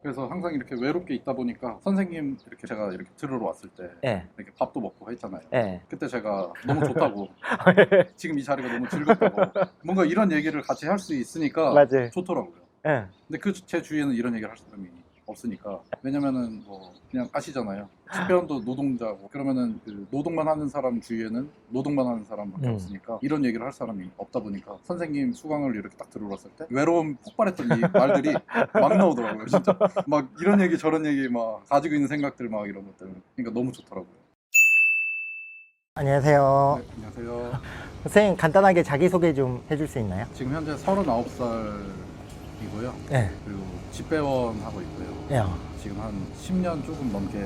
그래서 항상 이렇게 외롭게 있다 보니까 선생님 이렇게 제가 이렇게 들으러 왔을 때 예. 이렇게 밥도 먹고 했잖아요. 예. 그때 제가 너무 좋다고 지금 이 자리가 너무 즐겁다고 뭔가 이런 얘기를 같이 할 수 있으니까 맞아요. 좋더라고요. 예. 근데 그 제 주위에는 이런 얘기를 할 사람이 없으니까. 왜냐면은 뭐 그냥 아시잖아요. 집배원도 노동자고 그러면은 그 노동만 하는 사람 주위에는 노동만 하는 사람밖에 없으니까 이런 얘기를 할 사람이 없다 보니까 선생님 수강을 이렇게 딱 들어봤을 때 외로움 폭발했던 이 말들이 막 나오더라고요. 진짜 막 이런 얘기 저런 얘기 막 가지고 있는 생각들 막 이런 것들. 그러니까 너무 좋더라고요. 안녕하세요. 네, 안녕하세요. 선생님 간단하게 자기소개 좀 해줄 수 있나요? 지금 현재 39살이고요. 예. 그리고 집배원 하고 있고요. 예. 지금 한 10년 조금 넘게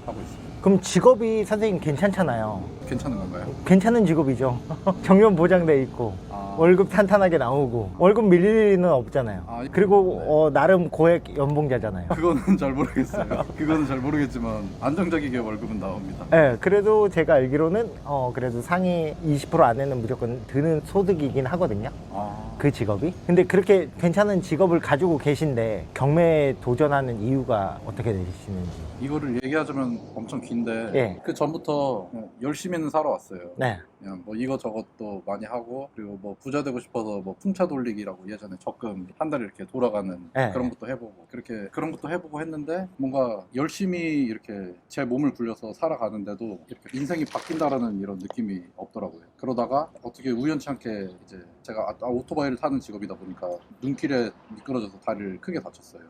하고 있습니다. 그럼 직업이 선생님 괜찮잖아요. 괜찮은 건가요? 괜찮은 직업이죠. 정년 보장돼 있고 아, 월급 탄탄하게 나오고 월급 밀릴 일은 없잖아요. 아, 그리고 나름 고액 연봉자잖아요. 그거는 잘 모르겠어요. 그거는 잘 모르겠지만 안정적이게 월급은 나옵니다. 네, 그래도 제가 알기로는 그래도 상위 20% 안에는 무조건 드는 소득이긴 하거든요. 아, 그 직업이. 근데 그렇게 괜찮은 직업을 가지고 계신데 경매에 도전하는 이유가 어떻게 되시는지. 이거를 얘기하자면 엄청 긴데 예. 그 전부터 그냥 열심히는 살아왔어요. 네. 그냥 뭐 이것저것도 많이 하고 그리고 뭐 부자 되고 싶어서 뭐 풍차 돌리기라고 예전에 적금 한 달에 이렇게 돌아가는 네. 그런 것도 해보고 그렇게 그런 것도 해보고 했는데 뭔가 열심히 이렇게 제 몸을 굴려서 살아가는데도 이렇게 인생이 바뀐다라는 이런 느낌이 없더라고요. 그러다가 어떻게 우연치 않게 이제 제가 오토바이를 타는 직업이다 보니까 눈길에 미끄러져서 다리를 크게 다쳤어요.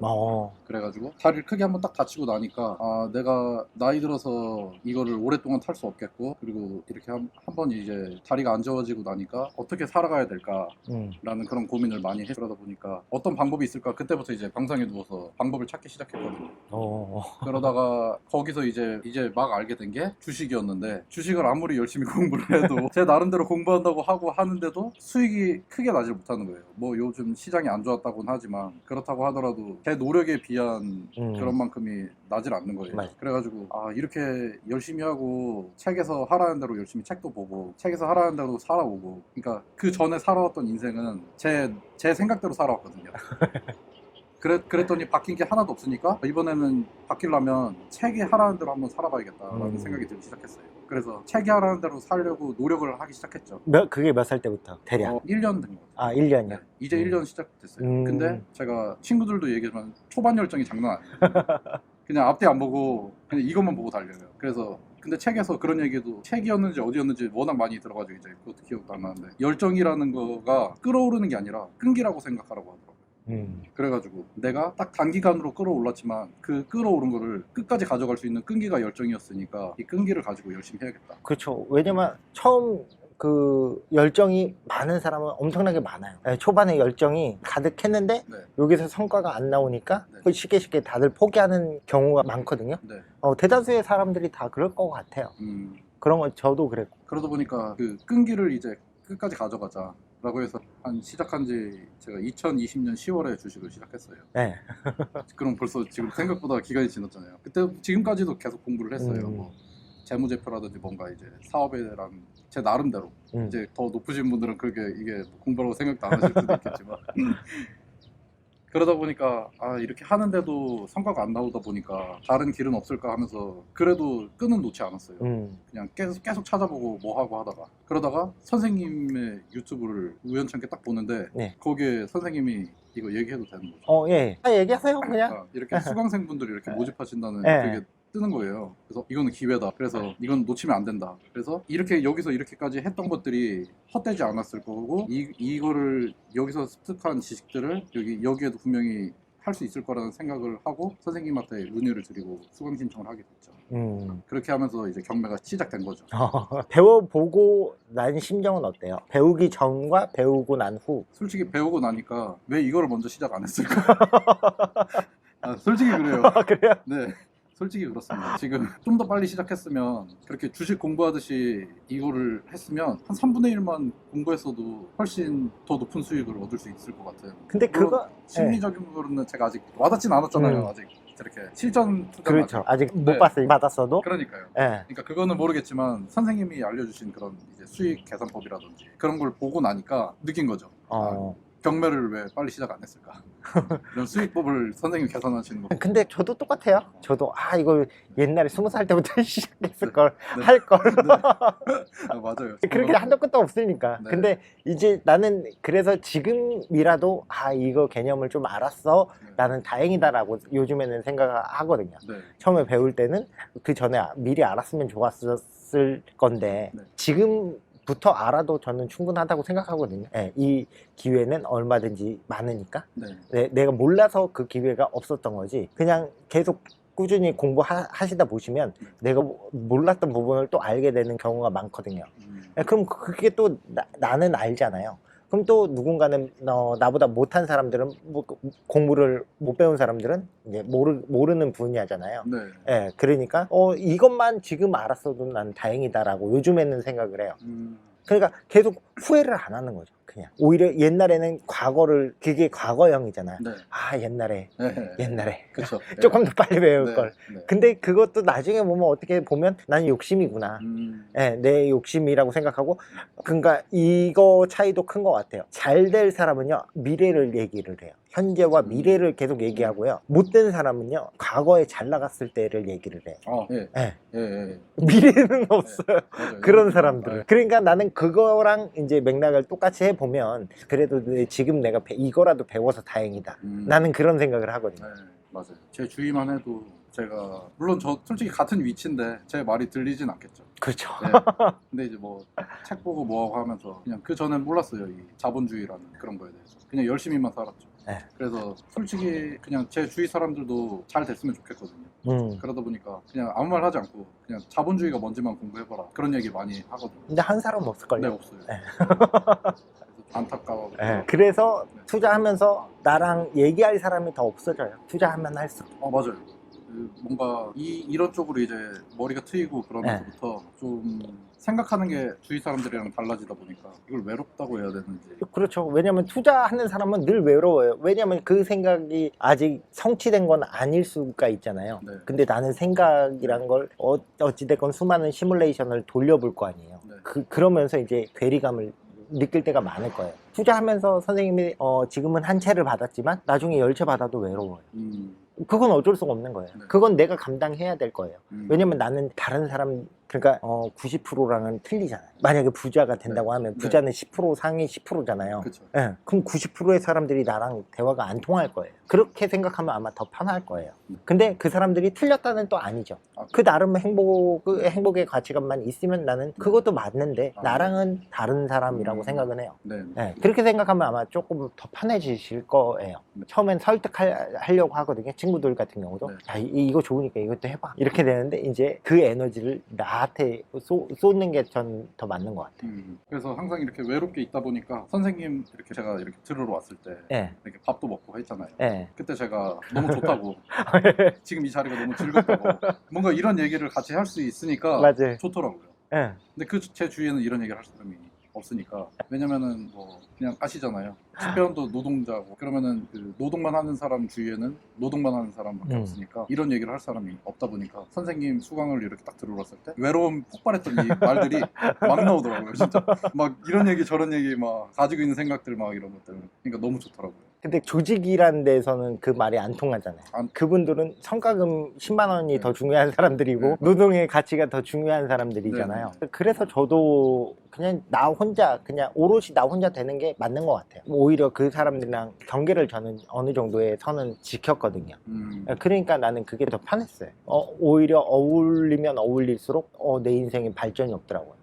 그래가지고 다리를 크게 한번 딱 다치고 나니까 아 내가 나이 들어서 이거를 오랫동안 탈 수 없겠고 그리고 이렇게 한번 이제 다리가 안 좋아지고 나니까 어떻게 살아가야 될까라는 그런 고민을 많이 해 그러다 보니까 어떤 방법이 있을까 그때부터 이제 방상에 누워서 방법을 찾기 시작했거든요. 그러다가 거기서 이제 막 알게 된 게 주식이었는데 주식을 아무리 열심히 공부를 해도 제 나름대로 공부한다고 하고 하는데도 수익이 크게 나질 못하는 거예요. 뭐 요즘 시장이 안 좋았다고는 하지만 그렇다고 하더라도 제 노력에 비한 그런 만큼이 나질 않는 거예요. 맞아요. 그래가지고 아 이렇게 열심히 하고 책에서 하라는 대로 열심히 책도 보고 책에서 하라는 대로 살아오고 그러니까 그 전에 살아왔던 인생은 제 생각대로 살아왔거든요. 그랬더니 바뀐 게 하나도 없으니까 이번에는 바뀌려면 책이 하라는 대로 한번 살아봐야겠다라는 생각이 들기 시작했어요. 그래서 책이 하라는 대로 살려고 노력을 하기 시작했죠. 그게 몇 살 때부터 대략? 1년 된 것 같아요. 아, 1년이요? 네, 이제 1년 시작됐어요. 근데 제가 친구들도 얘기하지만 초반 열정이 장난 아니에요. 그냥 앞뒤 안 보고 그냥 이것만 보고 달려요. 그래서 근데 책에서 그런 얘기도 책이었는지 어디였는지 워낙 많이 들어가지고 이제 그것도 기억도 안 나는데 열정이라는 거가 끌어오르는 게 아니라 끈기라고 생각하라고 하더라고요. 그래가지고 내가 딱 단기간으로 끌어올랐지만 그 끌어오른 거를 끝까지 가져갈 수 있는 끈기가 열정이었으니까 이 끈기를 가지고 열심히 해야겠다. 그렇죠. 왜냐면 처음 그 열정이 많은 사람은 엄청나게 많아요. 네, 초반에 열정이 가득했는데 네. 여기서 성과가 안 나오니까 네. 쉽게 다들 포기하는 경우가 많거든요. 네. 대다수의 사람들이 다 그럴 것 같아요. 그런 건 저도 그랬고. 그러다 보니까 그 끈기를 이제 끝까지 가져가자. 라고 해서 시작한 지 제가 2020년 10월에 주식을 시작했어요. 네. 그럼 벌써 지금 생각보다 기간이 지났잖아요. 그때 지금까지도 계속 공부를 했어요. 뭐 재무제표라든지 뭔가 이제 사업에 대한 제 나름대로 이제 더 높으신 분들은 그렇게 이게 공부라고 생각도 안 하실 수도 있겠지만 그러다 보니까 아 이렇게 하는데도 성과가 안 나오다 보니까 다른 길은 없을까 하면서 그래도 끈은 놓지 않았어요. 그냥 계속 찾아보고 뭐 하고 하다가 그러다가 선생님의 유튜브를 우연찮게 딱 보는데 네. 거기에 선생님이 이거 얘기해도 되는 거죠? 예. 얘기하세요 그냥. 그러니까 이렇게 수강생분들이 이렇게 모집하신다는 네. 그게 뜨는 거예요. 그래서 이거는 기회다. 그래서 이건 놓치면 안 된다. 그래서 이렇게 여기서 이렇게까지 했던 것들이 헛되지 않았을 거고 이거를 여기서 습득한 지식들을 여기에도 분명히 할 수 있을 거라는 생각을 하고 선생님한테 문의를 드리고 수강 신청을 하게 됐죠. 그렇게 하면서 이제 경매가 시작된 거죠. 배워보고 난 심정은 어때요? 배우기 전과 배우고 난 후. 솔직히 배우고 나니까 왜 이거를 먼저 시작 안 했을까? 아, 솔직히 그래요. 그래요? 네. 솔직히 그렇습니다. 지금 좀 더 빨리 시작했으면 그렇게 주식 공부하듯이 이거를 했으면 한 3분의 1만 공부했어도 훨씬 더 높은 수익을 얻을 수 있을 것 같아요. 근데 그거 심리적인 거는 제가 아직 와닿진 않았잖아요. 아직 이렇게 실전 투자는 그렇죠. 아직 못 네. 받았어도. 그러니까요. 네. 그러니까 그거는 모르겠지만 선생님이 알려주신 그런 이제 수익 계산법이라든지 그런 걸 보고 나니까 느낀 거죠. 경매를 왜 빨리 시작 안 했을까? 이런 수익법을 선생님이 계산하시는 거. 근데 저도 똑같아요. 저도 이거 옛날에 20살 때부터 시작했을 걸, 네. 할 걸. 아, 맞아요. 그렇게 한도 끝도 없으니까. 네. 근데 이제 나는 그래서 지금이라도 이거 개념을 좀 알았어. 네. 나는 다행이다라고 요즘에는 생각하거든요. 네. 처음에 배울 때는 그 전에 미리 알았으면 좋았을 건데 네. 지금부터 알아도 저는 충분하다고 생각하거든요. 네, 이 기회는 얼마든지 많으니까. 네. 내가 몰라서 그 기회가 없었던 거지. 그냥 계속 꾸준히 공부하시다 보시면 내가 몰랐던 부분을 또 알게 되는 경우가 많거든요. 그럼 그게 또 나는 알잖아요. 그럼 또 누군가는 나보다 못한 사람들은 공부를 못 배운 사람들은 이제 모르는 분야잖아요. 네. 예, 그러니까 이것만 지금 알았어도 난 다행이다라고 요즘에는 생각을 해요. 그러니까 계속 후회를 안 하는 거죠. 그냥 오히려 옛날에는 그게 과거형이잖아요. 네. 옛날에 네. 그렇죠. 조금 더 빨리 배울 네. 걸. 네. 근데 그것도 나중에 보면 어떻게 보면 난 욕심이구나. 내 욕심이라고 생각하고, 그러니까 이거 차이도 큰 것 같아요. 잘 될 사람은요 미래를 얘기를 해요. 현재와 미래를 계속 얘기하고요. 못된 사람은요 과거에 잘 나갔을 때를 얘기를 해요. 예. 예. 예. 미래는 없어요. 맞아요. 그런 사람들은. 아, 그러니까 나는 그거랑 이제 맥락을 똑같이 해보면 그래도 지금 내가 이거라도 배워서 다행이다. 나는 그런 생각을 하거든요. 네, 맞아요. 제 주위만 해도 제가 물론 저 솔직히 같은 위치인데 제 말이 들리진 않겠죠. 그렇죠. 네. 근데 이제 뭐 책 보고 뭐하고 하면서 그냥 그 전엔 몰랐어요. 이 자본주의라는 그런 거에 대해서. 그냥 열심히만 살았죠. 네. 그래서 솔직히 그냥 제 주위 사람들도 잘 됐으면 좋겠거든요. 그러다 보니까 그냥 아무 말 하지 않고 그냥 자본주의가 뭔지만 공부해봐라. 그런 얘기 많이 하거든요. 근데 한 사람 없을걸요? 네, 없어요. 네. 그래서 안타까워. 그래서 투자하면서 나랑 얘기할 사람이 더 없어져요. 투자하면 할수록. 맞아요. 뭔가 이런 쪽으로 이제 머리가 트이고 그러면서부터 좀 생각하는 게 주위 사람들이랑 달라지다 보니까 이걸 외롭다고 해야 되는지. 그렇죠. 왜냐면 투자하는 사람은 늘 외로워요. 왜냐면 그 생각이 아직 성취된 건 아닐 수가 있잖아요. 네. 근데 나는 생각이란 걸 어찌됐건 수많은 시뮬레이션을 돌려볼 거 아니에요. 네. 그러면서 이제 괴리감을 느낄 때가 많을 거예요. 투자하면서 선생님이 지금은 한 채를 받았지만 나중에 10채 받아도 외로워요. 그건 어쩔 수가 없는 거예요. 네. 그건 내가 감당해야 될 거예요. 왜냐면 나는 다른 사람, 그러니까 90%랑은 틀리잖아요. 만약에 부자가 된다고 하면 부자는 10% 상위 10%잖아요. 그렇죠. 네. 그럼 90%의 사람들이 나랑 대화가 안 통할 거예요. 그렇게 생각하면 아마 더 편할 거예요. 근데 그 사람들이 틀렸다는 또 아니죠. 그 나름 행복의 가치관만 있으면 나는 그것도 맞는데 나랑은 다른 사람이라고 생각은 해요. 네. 그렇게 생각하면 아마 조금 더 편해지실 거예요. 처음엔 설득하려고 하거든요. 친구들 같은 경우도 이거 좋으니까 이것도 해봐 이렇게 되는데 이제 그 에너지를 나한테 쏟는 게 전 더 맞는 것 같아요. 그래서 항상 이렇게 외롭게 있다 보니까 선생님 제가 이렇게 들으러 왔을 때 이렇게 밥도 먹고 했잖아요. 그때 제가 너무 좋다고 지금 이 자리가 너무 즐겁다고 뭔가 이런 얘기를 같이 할 수 있으니까 맞아요. 좋더라고요. 근데 제 주위에는 이런 얘기를 할 사람이 없으니까. 왜냐면은 뭐 그냥 아시잖아요. 집배원도 노동자고 그러면은 그 노동만 하는 사람 주위에는 노동만 하는 사람밖에 없으니까 이런 얘기를 할 사람이 없다 보니까 선생님 수강을 이렇게 딱 들어봤을 때 외로움 폭발했던 이 말들이 막 나오더라고요. 진짜 막 이런 얘기 저런 얘기 막 가지고 있는 생각들 막 이런 것들. 그러니까 너무 좋더라고요. 근데 조직이란 데서는 그 말이 안 통하잖아요. 그분들은 성과금 10만 원이 더 중요한 사람들이고 노동의 가치가 더 중요한 사람들이잖아요. 그래서 저도 그냥 나 혼자 그냥 오롯이 나 혼자 되는 게 맞는 것 같아요. 오히려 그 사람들이랑 경계를 저는 어느 정도의 선은 지켰거든요. 그러니까 나는 그게 더 편했어요. 오히려 어울리면 어울릴수록 내 인생에 발전이 없더라고요.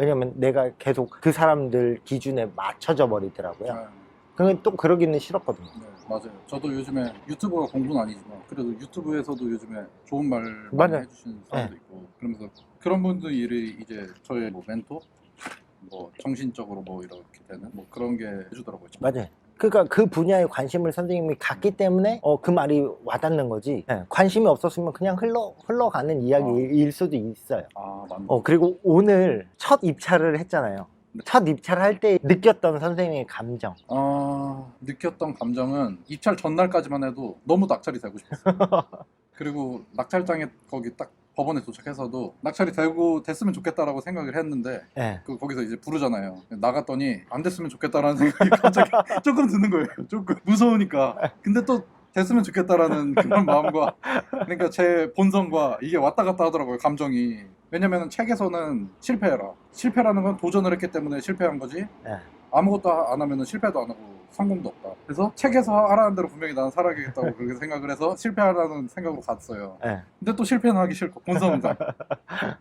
왜냐면 내가 계속 그 사람들 기준에 맞춰져 버리더라고요. 그건 또 그러기는 싫었거든요. 맞아요. 저도 요즘에 유튜브가 공부는 아니지만 그래도 유튜브에서도 요즘에 좋은 말 많이 해주시는 사람도 있고 그러면서 그런 분들이 이제 저의 뭐 멘토, 뭐 정신적으로 뭐 이렇게 되는 뭐 그런 게 해주더라고요. 맞아요. 그러니까 그 분야에 관심을 선생님이 갖기 때문에 그 말이 와닿는 거지. 관심이 없었으면 그냥 흘러가는 이야기일 수도 있어요. 맞네. 그리고 오늘 첫 입찰을 했잖아요. 첫 입찰을 할 때 느꼈던 선생님의 감정. 느꼈던 감정은 입찰 전날까지만 해도 너무 낙찰이 되고 싶었어요. 그리고 낙찰장에 거기 딱 법원에 도착해서도 낙찰이 됐으면 좋겠다라고 생각을 했는데 예. 거기서 이제 부르잖아요. 나갔더니 안 됐으면 좋겠다라는 생각이 갑자기 조금 드는 거예요. 조금 무서우니까. 근데 또 됐으면 좋겠다라는 그런 마음과 그러니까 제 본성과 이게 왔다 갔다 하더라고요. 감정이. 왜냐면 책에서는 실패라는 건 도전을 했기 때문에 실패한 거지 예. 아무것도 안 하면 실패도 안 하고 성공도 없다. 그래서 책에서 하라는 대로 분명히 나는 살아야겠다고 그렇게 생각을 해서 실패하라는 생각으로 갔어요. 예. 근데 또 실패는 하기 싫고 본성상.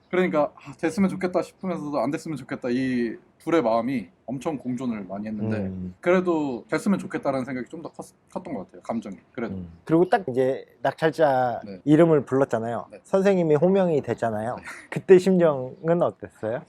그러니까 됐으면 좋겠다 싶으면서도 안 됐으면 좋겠다 이 둘의 마음이 엄청 공존을 많이 했는데 그래도 됐으면 좋겠다라는 생각이 좀 더 컸던 것 같아요. 감정이. 그래도. 그리고 딱 이제 낙찰자 네. 이름을 불렀잖아요. 네. 선생님이 호명이 됐잖아요. 그때 심정은 어땠어요?